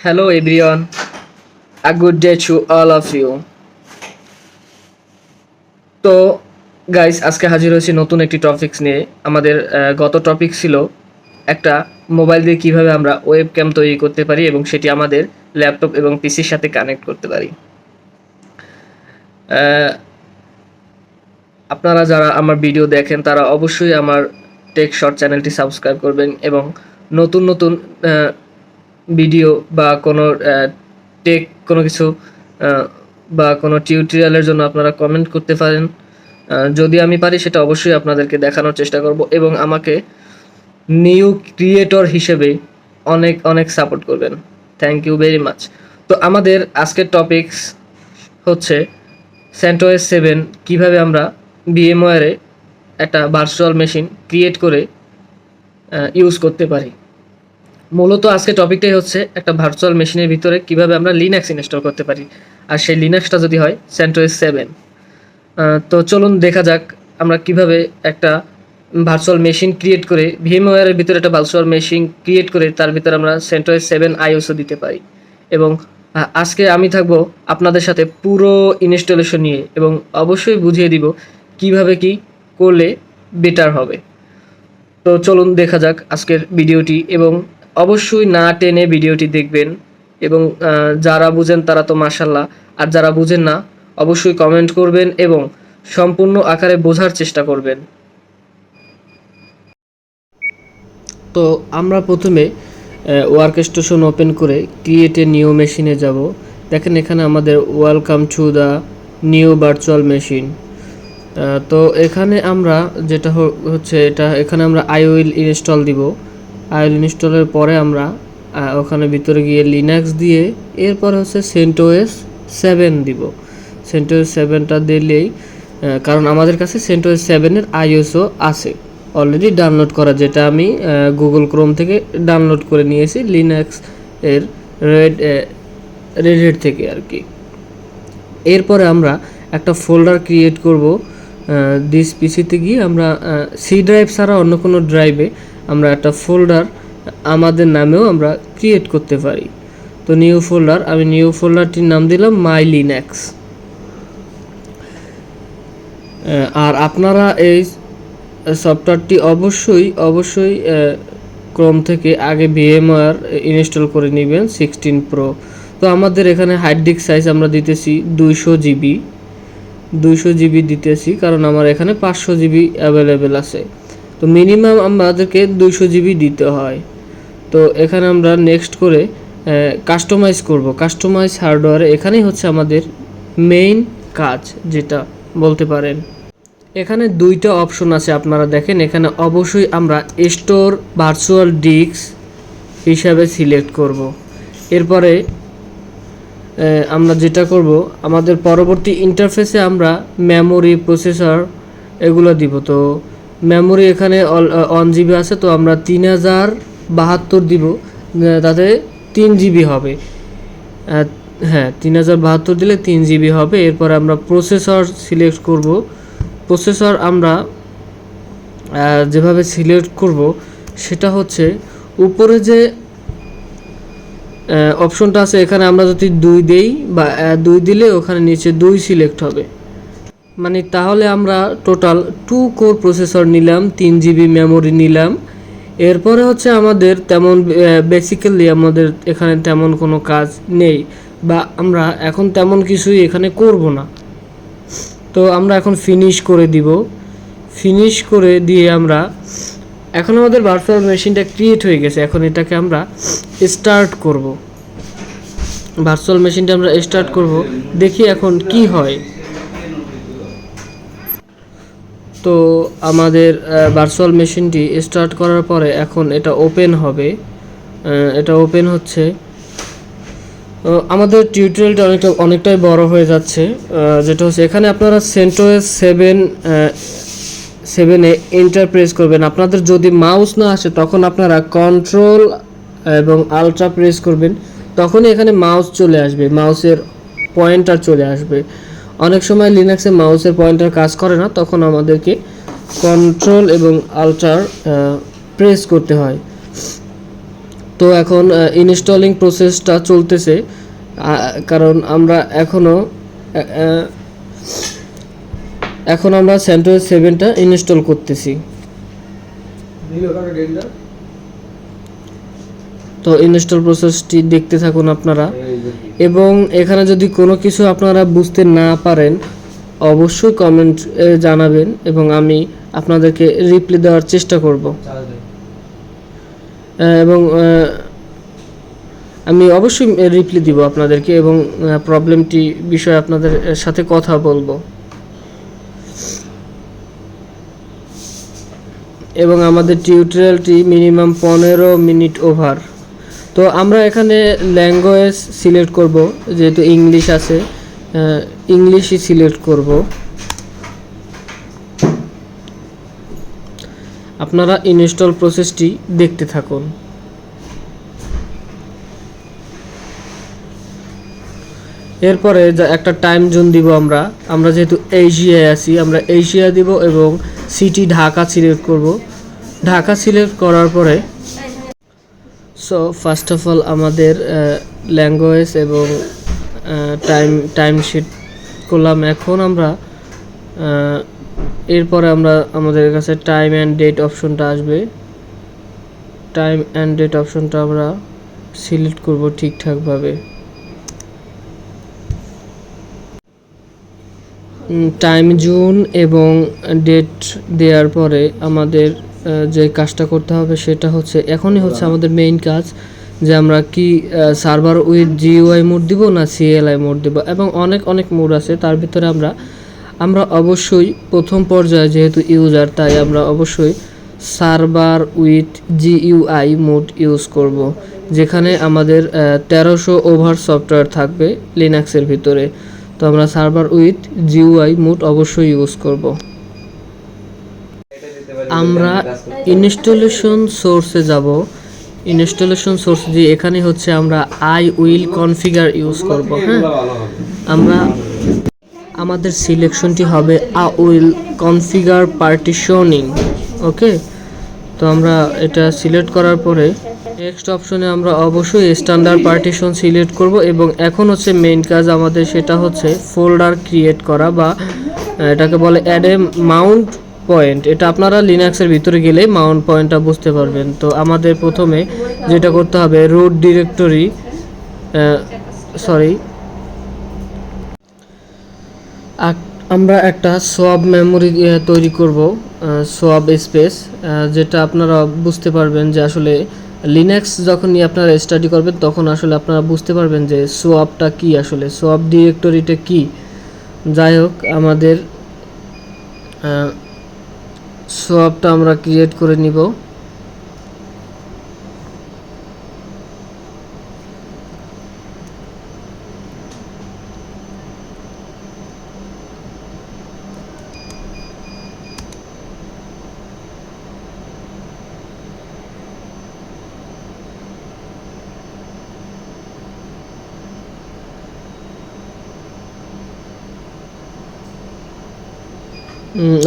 Hello everyone, a good day to all of you. তো guys আজকে হাজির হয়েছি নতুন একটি টপিকস নিয়ে। আমাদের গত টপিক ছিল একটা মোবাইল দিয়ে কিভাবে আমরা ওয়েবক্যাম তৈরি করতে পারি এবং সেটি আমাদের ল্যাপটপ এবং পিসির সাথে কানেক্ট করতে পারি। আপনারা যারা আমার ভিডিও দেখেন তারা অবশ্যই আমার টেকশর্ট চ্যানেলটি সাবস্ক্রাইব করবেন এবং নতুন নতুন ভিডিও বা কোনো কোনো কিছু বা কোনো টিউটোরিয়ালের জন্য আপনারা কমেন্ট করতে পারেন। যদি আমি পারি সেটা অবশ্যই আপনাদেরকে দেখানোর চেষ্টা করব এবং আমাকে নিউ ক্রিয়েটর হিসেবে অনেক অনেক সাপোর্ট করবেন। Thank you very much. তো আমাদের আজকের টপিকস হচ্ছে CentOS 7 কীভাবে আমরা VMware একটা ভার্চুয়াল মেশিন ক্রিয়েট করে ইউজ করতে পারি। মূলত আজকে টপিকটাই হচ্ছে একটা ভার্চুয়াল মেশিনের ভিতরে কিভাবে আমরা লিনাক্স ইনস্টল করতে পারি, আর সেই লিনাক্সটা যদি হয় CentOS 7। তো চলুন দেখা যাক আমরা কিভাবে একটা ভার্চুয়াল মেশিন ক্রিয়েট করে VMware-এর ভিতরে একটা ভার্চুয়াল মেশিন ক্রিয়েট করে তার ভিতরে আমরা CentOS 7 ISO দিতে পারি। এবং আজকে আমি থাকবো আপনাদের সাথে পুরো ইনস্টলেশন নিয়ে এবং অবশ্যই বুঝিয়ে দিব কিভাবে কি করলে বেটার হবে। তো চলুন দেখা যাক আজকের ভিডিওটি এবং অবশ্যই না টেনে ভিডিওটি দেখবেন এবং যারা বুঝেন তারা তো মাশাআল্লাহ, আর যারা বুঝেন না অবশ্যই কমেন্ট করবেন এবং সম্পূর্ণ আকারে বোঝার চেষ্টা করবেন। তো আমরা প্রথমে ওয়ার্ক স্টেশন ওপেন করে ক্রিয়েট এ নিউ মেশিনে যাব। দেখেন এখানে আমাদের welcome to the new virtual machine. তো এখানে আমরা যেটা হচ্ছে এখানে আমরা আইওইল ইনস্টল দিব। আইওইল ইনস্টলের পরে আমরা ওখানে ভিতরে গিয়ে লিনাক্স দিয়ে এরপরে হচ্ছে CentOS 7 দিব। CentOS 7টা দিলেই, কারণ আমাদের কাছে CentOS 7-এর ISO আছে অলরেডি ডাউনলোড করা, যেটা আমি গুগল ক্রোম থেকে ডাউনলোড করে নিয়েছি লিনাক্স এর রেড থেকে আর কি। এরপরে আমরা একটা ফোল্ডার ক্রিয়েট করব দিস পিসিতে গিয়ে। আমরা সি ড্রাইভ ছাড়া অন্য কোনো ড্রাইভে আমরা একটা ফোল্ডার আমাদের নামেও আমরা ক্রিয়েট করতে পারি। তো নিউ ফোল্ডার, আমি নিউ ফোল্ডারটির নাম দিলাম মাই লিনাক্স। আর আপনারা এই সফটওয়্যারটি অবশ্যই ক্রোম থেকে আগে VMware ইনস্টল করে নেবেন 16 Pro। তো আমাদের এখানে হার্ড ডিস্ক সাইজ আমরা দিতেছি 200 জিবি দিতেছি, কারণ আমার এখানে 500 জিবি অ্যাভেলেবেল আছে। তো মিনিমাম আমাদেরকে 200 জিবি দিতে হয়। তো এখানে আমরা নেক্সট করে কাস্টমাইজ করব। কাস্টমাইজ হার্ডওয়্যার এখানেই হচ্ছে আমাদের মেইন কাজ, যেটা বলতে পারেন। এখানে দুইটা অপশন আছে, আপনারা দেখেন। এখানে অবশ্যই আমরা স্টোর ভার্চুয়াল ডিস্ক হিসাবে সিলেক্ট করব। এরপরে আমরা যেটা করব, আমাদের পরবর্তী ইন্টারফেসে আমরা মেমোরি, প্রসেসর এগুলো দিব। তো মেমোরি এখানে 1 জিবি আছে, তো আমরা 3072 দিব, তাতে 3 জিবি হবে। হ্যাঁ, 3072 দিলে 3 জিবি হবে। এরপর আমরা প্রসেসর সিলেক্ট করব। প্রসেসর আমরা যেভাবে সিলেক্ট করব সেটা হচ্ছে উপরে যে অপশনটা আছে এখানে আমরা যদি 2 দেই বা 2 দিলে ওখানে নিচে 2 সিলেক্ট হবে, মানে তাহলে আমরা টোটাল 2 কোর প্রসেসর নিলাম, 3 জিবি মেমোরি নিলাম। এরপরে হচ্ছে আমাদের তেমন বেসিক্যালি আমাদের এখানে তেমন কোনো কাজ নেই বা আমরা এখন তেমন কিছুই এখানে করব না। তো আমরা এখন ফিনিশ করে দিব। ফিনিশ করে দিয়ে আমরা এখন আমাদের ভার্চুয়াল মেশিনটা ক্রিয়েট হয়ে গেছে। এখন এটাকে আমরা স্টার্ট করব। ভার্চুয়াল মেশিনটা আমরা স্টার্ট করব, দেখি এখন কি হয়। তো আমাদের ভার্চুয়াল মেশিনটি স্টার্ট করার পরে এখন এটা ওপেন হবে। এটা ওপেন হচ্ছে। আমাদের টিউটোরিয়ালটা অনেকটাই বড় হয়ে যাচ্ছে, যেটা হচ্ছে এখানে আপনারা CentOS 7-এ এন্টার প্রেস করবেন। আপনাদের যদি মাউস না আসে তখন আপনারা কন্ট্রোল এবং আলট্রা প্রেস করবেন, তখনই এখানে মাউস চলে আসবে, মাউসের পয়েন্টার চলে আসবে। অনেক সময় লিনাক্সে মাউসের পয়েন্টার কাজ করে না, তখন আমাদেরকে কন্ট্রোল এবং আলট্রা প্রেস করতে হয়। তো এখন ইনস্টলিং প্রসেসটা চলতেছে, কারণ আমরা এখন আমরা সেন্টোস 7টা ইনস্টল করতেছি। তো ইনস্টল প্রসেসটি দেখতে থাকুন আপনারা, এবং এখানে যদি কোনো কিছু আপনারা বুঝতে না পারেন অবশ্যই কমেন্ট জানাবেন এবং আমি আপনাদেরকে রিপ্লাই দেওয়ার চেষ্টা করব, এবং আমি অবশ্যই রিপ্লাই দিব আপনাদেরকে, এবং প্রবলেমটি বিষয়ে আপনাদের সাথে কথা বলবো। এবং আমাদের টিউটোরিয়ালটি মিনিমাম 15 মিনিট ওভার। তো আমরা এখানে ল্যাঙ্গুয়েজ সিলেক্ট করব, যেহেতু ইংলিশ আছে ইংলিশই সিলেক্ট করব। আপনারা ইনস্টল প্রসেসটি দেখতে থাকুন। এরপরে একটা টাইম জোন দিব আমরা যেহেতু এশিয়ায় আছি আমরা এশিয়া দিব, এবং সিটি ঢাকা সিলেক্ট করব। ঢাকা সিলেক্ট করার পরে সো ফার্স্ট অফ অল আমাদের ল্যাঙ্গুয়েজ এবং টাইম শিট করলাম। এখন আমরা এরপরে আমাদের কাছে টাইম অ্যান্ড ডেট অপশনটা আসবে। টাইম অ্যান্ড ডেট অপশনটা আমরা সিলেক্ট করব ঠিকঠাকভাবে। টাইম জোন এবং ডেট দেওয়ার পরে আমাদের যে কাজটা করতে হবে সেটা হচ্ছে, এখনই হচ্ছে আমাদের মেইন কাজ, যে আমরা কি সার্ভার উইথ জিইউআই মোড দিব না সিএলআই মোড দিব, এবং অনেক মোড আছে। তার ভিতরে আমরা অবশ্যই প্রথম পর্যায়ে যেহেতু ইউজার, তাই আমরা অবশ্যই server with GUI mode use করব, যেখানে আমাদের 1300 ওভার সফটওয়্যার থাকবে লিনাক্সের ভিতরে। তো আমরা সার্ভার উইথ জিইউআই মোড অবশ্যই ইউজ করব। আমরা ইনস্টলেশন সোর্সে যাব। ইনস্টলেশন সোর্স দিয়ে এখানে হচ্ছে আমরা আই উইল কনফিগার ইউজ করব। হ্যাঁ, আমাদের সিলেকশনটি হবে আই উইল কনফিগার পার্টিশনিং। ওকে, তো আমরা এটা সিলেক্ট করার পরে নেক্সট অপশনে আমরা অবশ্যই স্ট্যান্ডার্ড পার্টিশন সিলেক্ট করব, এবং এখন হচ্ছে মেইন কাজ আমাদের, সেটা হচ্ছে ফোল্ডার ক্রিয়েট করা, বা এটাকে বলে অ্যাড এ মাউন্ট পয়েন্ট। এটা আপনারা লিনাক্সের ভিতরে গেলে মাউন্ট পয়েন্টটা বুঝতে পারবেন। তো আমাদের প্রথমে যেটা করতে হবে, রুট ডিরেক্টরি আমরা একটা সোয়াব মেমোরি তৈরি করব, সোয়াব স্পেস, যেটা আপনারা বুঝতে পারবেন যে আসলে লিনাক্স যখনই আপনারা স্টাডি করবেন তখন আসলে আপনারা বুঝতে পারবেন যে সোয়াবটা কি, আসলে সোয়াব ডিরেক্টরিটা কি। যাই হোক, আমাদের সোয়াবটা আমরা ক্রিয়েট করে নিব।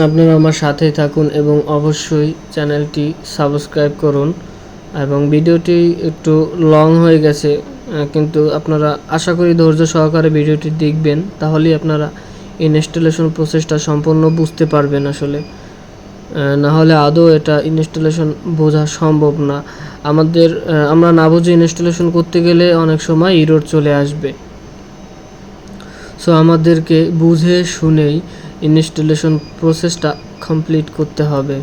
আপনারা আমার সাথেই থাকুন এবং অবশ্যই চ্যানেলটি সাবস্ক্রাইব করুন। এবং ভিডিওটি একটু লং হয়ে গেছে, কিন্তু আপনারা আশা করি ধৈর্য সহকারে ভিডিওটি দেখবেন, তাহলেই আপনারা ইনস্টলেশন প্রসেসটা সম্পূর্ণ বুঝতে পারবেন। আসলে না হলে আদৌ এটা ইনস্টলেশন বোঝা সম্ভব না। আমরা না বুঝে ইনস্টলেশন করতে গেলে অনেক সময় এরর চলে আসবে। সো আমাদেরকে বুঝে শুনেই ইনস্টলেশন প্রসেসটা কমপ্লিট করতে হবে।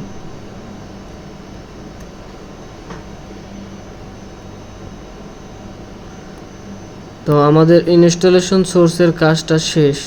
তো আমাদের ইনস্টলেশন সোর্সের কাজটা শেষ।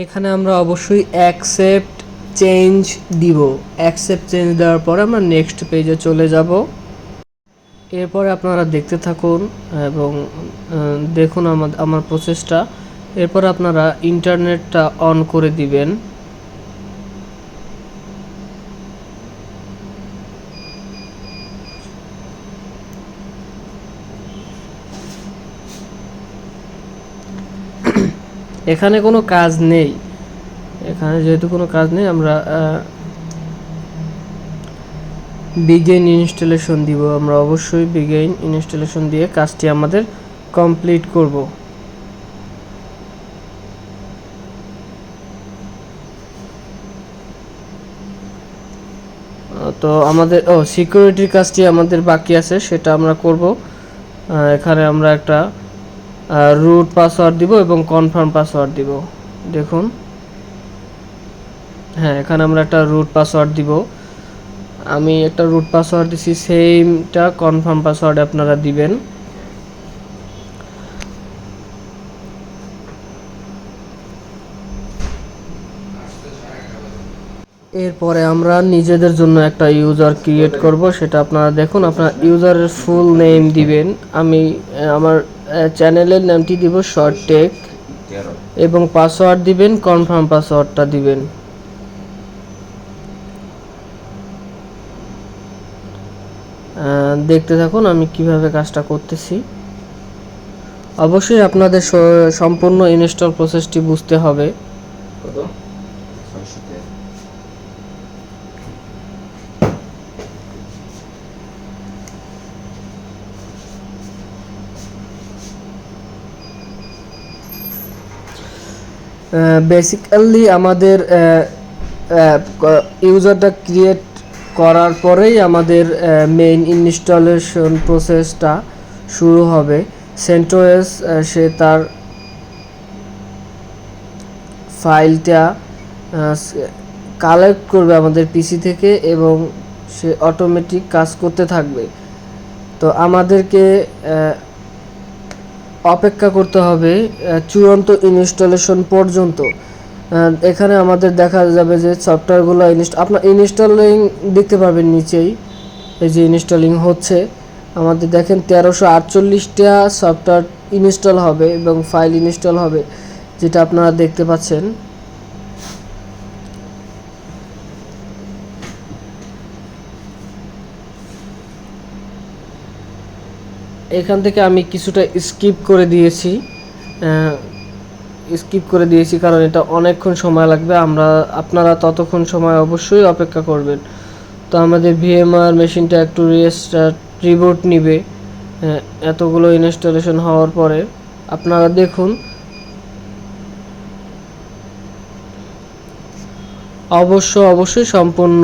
এখানে আমরা অবশ্যই অ্যাকসেপ্ট চেঞ্জ দিব। অ্যাকসেপ্ট চেঞ্জ দেওয়ার পরে আমরা নেক্সট পেজে চলে যাব। এরপরে আপনারা দেখতে থাকুন এবং দেখুন আমার প্রসেসটা। এরপর আপনারা ইন্টারনেটটা অন করে দিবেন। এখানে কোনো কাজ নেই, এখানে যেহেতু কোনো কাজ নেই আমরা বিগেইন ইনস্টলেশন দিব। আমরা অবশ্যই বিগেইন ইনস্টলেশন দিয়ে কাজটি আমাদের কমপ্লিট করব। তো আমাদের সিকিউরিটির কাজটি আমাদের বাকি আছে, সেটা আমরা করব। এখানে আমরা একটা রুট পাসওয়ার্ড দিব এবং কনফার্ম পাসওয়ার্ড দিব। দেখুন, হ্যাঁ, এখানে আমরা একটা রুট পাসওয়ার্ড দিব। আমি একটা রুট পাসওয়ার্ড দিছি, সেইমটা কনফার্ম পাসওয়ার্ড আপনারা দিবেন। এরপরে আমরা নিজেদের জন্য একটা ইউজার ক্রিয়েট করব, সেটা আপনারা দেখুন। আপনারা ইউজারের ফুল নেম দিবেন। আমি আমার চ্যানেলের নামটি দিব শর্ট টেক এবং পাসওয়ার্ড দিবেন, কনফার্ম পাসওয়ার্ডটা দিবেন। দেখতে থাকুন আমি কিভাবে কাজটা করতেছি। অবশ্যই আপনাদের সম্পূর্ণ ইনস্টল প্রসেসটি বুঝতে হবে। বেসিক্যালি আমাদের ইউজারটা ক্রিয়েট করার পরেই আমাদের মেইন ইনস্টলেশন প্রসেসটা শুরু হবে। সেন্টোস সে তার ফাইলটা কালেক্ট করবে আমাদের পিসি থেকে এবং সে অটোমেটিক কাজ করতে থাকবে। তো আমাদেরকে অপেক্ষা করতে হবে চূড়ান্ত ইনস্টলেশন পর্যন্ত। এখানে আমাদের দেখা যাবে যে সফটওয়্যারগুলো আপনার ইনস্টলিং দেখতে পাবেন নিচেই, এই যে ইনস্টলিং হচ্ছে। আমাদের দেখেন 1348টা সফটওয়্যার ইনস্টল হবে এবং ফাইল ইনস্টল হবে, যেটা আপনারা দেখতে পাচ্ছেন। এখান থেকে আমি কিছুটা স্কিপ করে দিয়েছি কারণ এটা অনেকক্ষণ সময় লাগবে। আপনারা ততক্ষণ সময় অবশ্যই অপেক্ষা করবেন। তো আমাদের ভিএমআর মেশিনটা একটু রিবুট নিবে এতগুলো ইনস্টলেশন হওয়ার পরে। আপনারা দেখুন, অবশ্যই সম্পূর্ণ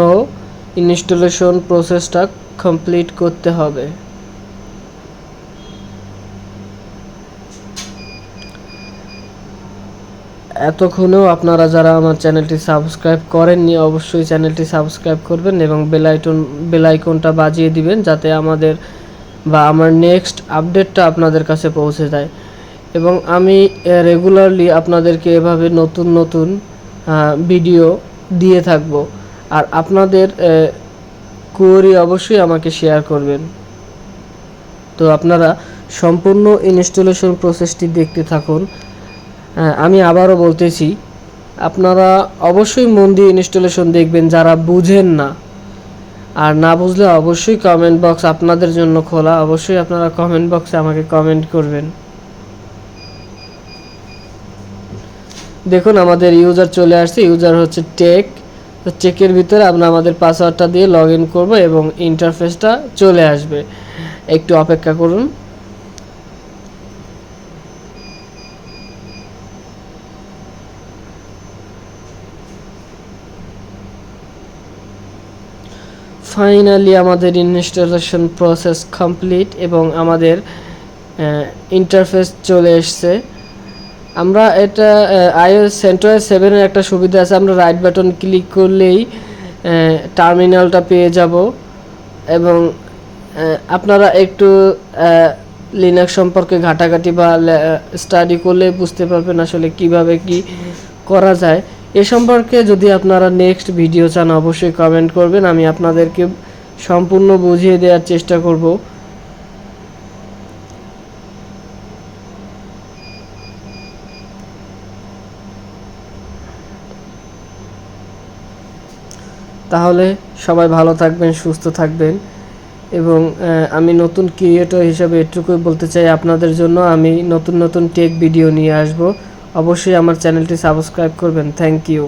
ইনস্টলেশন প্রসেসটা কমপ্লিট করতে হবে। এতক্ষণেও আপনারা যারা আমার চ্যানেলটি সাবস্ক্রাইব করেননি অবশ্যই চ্যানেলটি সাবস্ক্রাইব করবেন এবং বেল আইকনটা বাজিয়ে দিবেন, যাতে আমার নেক্সট আপডেটটা আপনাদের কাছে পৌঁছে যায়। এবং আমি রেগুলারলি আপনাদেরকে এভাবে নতুন ভিডিও দিয়ে থাকব। আর আপনাদের কোয়েরি অবশ্যই আমাকে শেয়ার করবেন। তো আপনারা সম্পূর্ণ ইনস্টলেশন প্রসেসটি দেখতে থাকুন। আমি আবারও বলতেছি, আপনারা অবশ্যই মন দিয়ে ইনস্টলেশন দেখবেন যারা বুঝেন না। আর না বুঝলে অবশ্যই কমেন্ট বক্স আপনাদের জন্য খোলা, অবশ্যই আপনারা কমেন্ট বক্সে আমাকে কমেন্ট করবেন। দেখুন আমাদের ইউজার চলে আসছে, ইউজার হচ্ছে টেক। তো চেকের ভিতরে আমরা আমাদের পাসওয়ার্ডটা দিয়ে লগ ইন করবো এবং ইন্টারফেসটা চলে আসবে। একটু অপেক্ষা করুন। ফাইনালি আমাদের ইনস্টলেশন প্রসেস কমপ্লিট এবং আমাদের ইন্টারফেস চলে এসছে। আমরা এটা iOS CentOS 7-এর একটা সুবিধা আছে, আমরা রাইট বাটন ক্লিক করলেই টার্মিনালটা পেয়ে যাব। এবং আপনারা একটু লিনাক্স সম্পর্কে ঘাটাঘাটি বা স্টাডি করলে বুঝতে পারবেন আসলে কিভাবে কি করা যায়। এ সম্পর্কে যদি আপনারা নেক্সট ভিডিও চান অবশ্যই কমেন্ট করবেন, আমি আপনাদেরকে সম্পূর্ণ বুঝিয়ে দেওয়ার চেষ্টা করব। তাহলে সবাই ভালো থাকবেন, সুস্থ থাকবেন। এবং আমি নতুন ক্রিয়েটর হিসেবে এটুকুই বলতে চাই, আপনাদের জন্য আমি নতুন টেক ভিডিও নিয়ে আসব। অবশ্যই আমার চ্যানেলটি সাবস্ক্রাইব করবেন। Thank you.